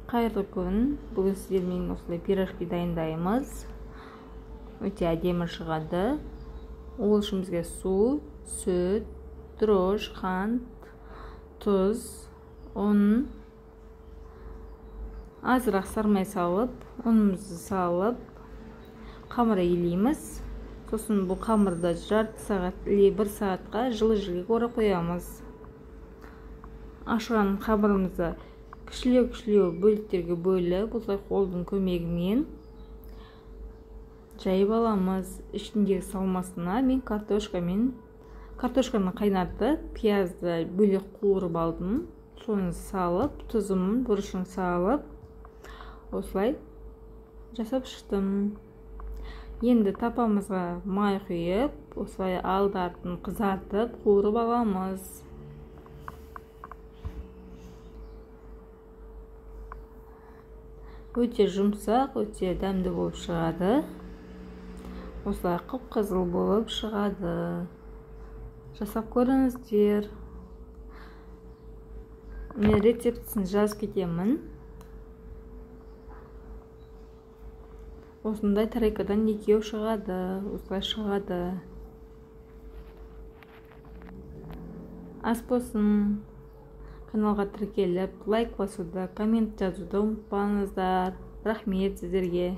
Қайырлы күн. Бүгін сіздермен осылай пирожки дайындаймыз. Өте әдемі шығады. Ол үшін бізге су, сүт, дрожж, қант, тұз, ұн, азырақ сармай салып, ұнымызды салып, қамыр илейміз. Сосын бұл қамырды жарты сағат или 1 сағатқа жылы жерге орап қоямыз. Ашыған қамырымызды кішілеу бөліктерге бөліп, осылай қолдың көмегімен жайып аламыз. Ішіндегі салмасына мен картошканы қайнатып, пиязды бөлек қуырып алдым. Соны салып, тұзымын бұрышын салып, осылай жасап шықтым. Енді тапамызға май құйып, осылай алды-артын қызартып, қуырып аламыз. Өте жұмсақ, өте дәмді болып шығады. Осылай қып-қызыл болып шығады. Жасап көріңіздер. Мен рецептісін жазып кетемін. Осындай тарелкадан 2 шығады. Осылай шығады. Ас болсын. Каналға тіркеліп, лайк басуды, коммент жазуды ұмытпаңыздар. Рахмет сіздерге.